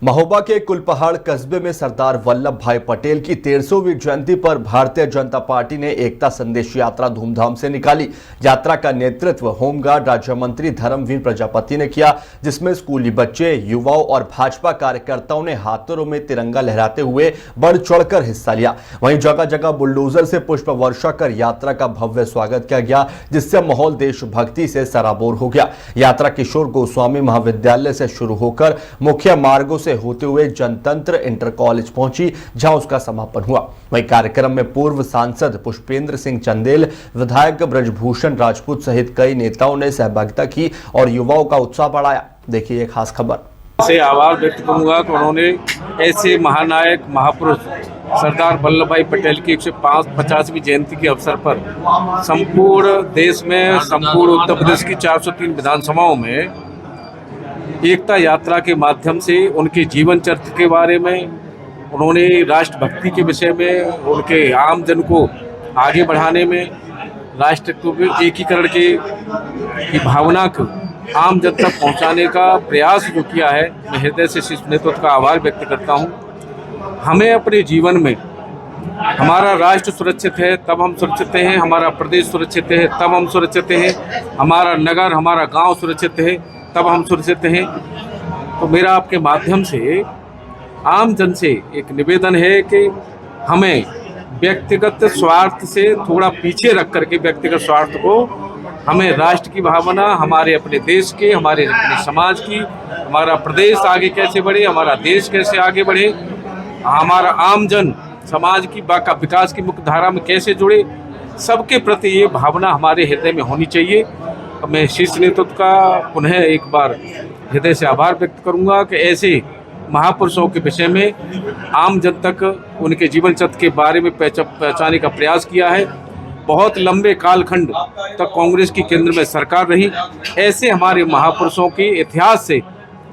महोबा के कुलपहाड़ कस्बे में सरदार वल्लभ भाई पटेल की 150वीं जयंती पर भारतीय जनता पार्टी ने एकता संदेश यात्रा धूमधाम से निकाली। यात्रा का नेतृत्व होमगार्ड राज्य मंत्री धर्मवीर प्रजापति ने किया, जिसमें स्कूली बच्चे, युवाओं और भाजपा कार्यकर्ताओं ने हाथों में तिरंगा लहराते हुए बढ़ चढ़कर हिस्सा लिया। वहीं जगह जगह बुलडोजर से पुष्प वर्षा कर यात्रा का भव्य स्वागत किया गया, जिससे माहौल देशभक्ति से सराबोर हो गया। यात्रा किशोर गोस्वामी महाविद्यालय से शुरू होकर मुख्य मार्गों से होते हुए जनतंत्र इंटर कॉलेज पहुंची, जहां उसका समापन हुआ। वहीं कार्यक्रम में पूर्व सांसद पुष्पेंद्र सिंह चंदेल, विधायक ब्रजभूषण राजपूत सहित कई नेताओं ने सहभागिता की और युवाओं का उत्साह बढ़ाया। देखिए एक खास खबर। से आभार व्यक्त करूंगा कि उन्होंने ऐसे महानायक महापुरुष सरदार वल्लभ भाई पटेल की 150वीं जयंती के अवसर पर संपूर्ण देश में, संपूर्ण उत्तर प्रदेश की 403 विधानसभाओं में एकता यात्रा के माध्यम से उनके जीवन चरित्र के बारे में, उन्होंने राष्ट्रभक्ति के विषय में, उनके आम जन को आगे बढ़ाने में, राष्ट्र को एकीकरण की भावना को आम जन तक पहुंचाने का प्रयास जो किया है, मैं हृदय से इस नेतृत्व का आभार व्यक्त करता हूं। हमें अपने जीवन में हमारा राष्ट्र सुरक्षित है तब हम सुरक्षित हैं, हमारा प्रदेश सुरक्षित है तब हम सुरक्षित हैं, हमारा नगर, हमारा गांव सुरक्षित है तब हम सुरक्षित हैं। तो मेरा आपके माध्यम से आम जन से एक निवेदन है कि हमें व्यक्तिगत स्वार्थ से थोड़ा पीछे रख करके व्यक्तिगत स्वार्थ को, हमें राष्ट्र की भावना, हमारे अपने देश के, हमारे अपने समाज की, हमारा प्रदेश आगे कैसे बढ़े, हमारा देश कैसे आगे बढ़े, हमारा आम जन समाज की विकास की मुख्य धारा में कैसे जुड़े, सबके प्रति ये भावना हमारे हृदय में होनी चाहिए। मैं शीर्ष नेतृत्व का पुनः एक बार हृदय से आभार व्यक्त करूंगा कि ऐसे महापुरुषों के विषय में आम जन तक उनके जीवन चरित्र के बारे में पहचाने का प्रयास किया है। बहुत लंबे कालखंड तक कांग्रेस की केंद्र में सरकार रही। ऐसे हमारे महापुरुषों के इतिहास से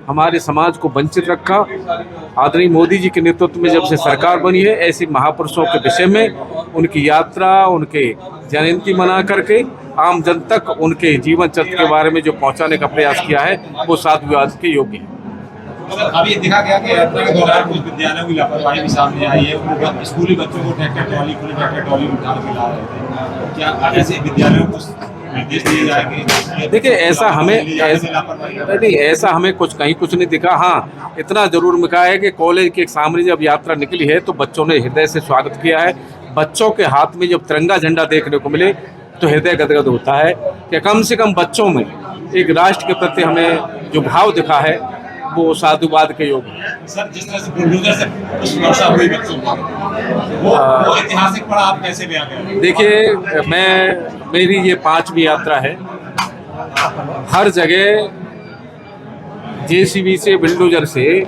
हमारे समाज को वंचित रखा। आदरणीय मोदी जी के नेतृत्व में जब से सरकार बनी है, ऐसे महापुरुषों के विषय में उनकी यात्रा, उनके जयंती मना करके आम जन तक उनके जीवन चरित्र के बारे में जो पहुंचाने का प्रयास किया है, वो साधुवाद के योग्य है। अभी देखा गया कि यात्रा के दौरान कुछ विद्यालयों की लापरवाही भी सामने आई है। स्कूली बच्चों को ट्रैक्टर ट्रॉली उठा के ला रहे थे। क्या ऐसे विद्यालयों को निर्देश दिए जाएंगे? देखिए, ऐसा हमें कुछ नहीं दिखा। हाँ, इतना जरूर मिला है कि कॉलेज के सामने जब यात्रा निकली है तो बच्चों ने हृदय से स्वागत किया है। बच्चों के हाथ में जब तिरंगा झंडा देखने को मिले तो हृदय गदगद होता है कि कम से कम बच्चों में एक राष्ट्र के प्रति हमें जो भाव दिखा है वो साधुवाद के योग है। सर, जिस तरह से बुलडोजर से पुष्प वर्षा हुई बच्चों को, वो ऐतिहासिक पड़ा आप कैसे बयां करें? देखिए, मेरी ये 5वीं यात्रा है। हर जगह जेसीबी से, बुलडोजर से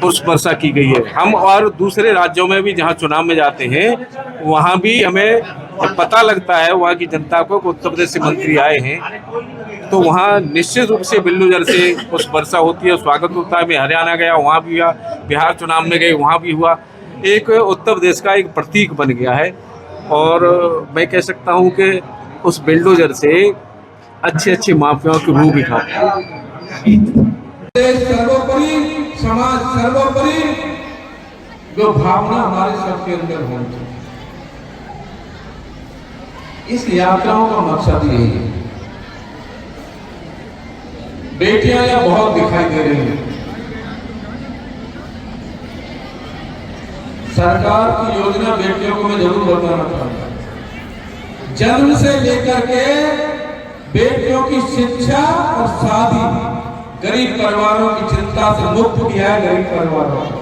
पुष्प वर्षा की गई है। हम और दूसरे राज्यों में भी जहाँ चुनाव में जाते हैं, वहाँ भी हमें पता लगता है वहाँ की जनता को उत्तर प्रदेश से मंत्री आए हैं, तो वहाँ निश्चित रूप से बुलडोजर से पुष्प वर्षा होती है, स्वागत होता है। मैं हरियाणा गया, वहाँ भी हुआ, बिहार चुनाव में गए, वहाँ भी हुआ। एक उत्तर प्रदेश का एक प्रतीक बन गया है। और मैं कह सकता हूँ कि उस बुलडोजर से अच्छे माफियाओं की रूह भी खाते हैं। सर्वोपरि, समाज सर्वोपरि, जो भावना हमारे सबके अंदर होनी चाहिए। इस यात्राओं का मकसद यही है। बेटियां यहां बहुत दिखाई दे रही हैं। सरकार की योजना बेटियों को मैं जरूर बताना चाहूंगा। जन्म से लेकर के बेटियों की शिक्षा और शादी, गरीब परिवारों की चिंता से मुक्त किया है। गरीब परिवारों को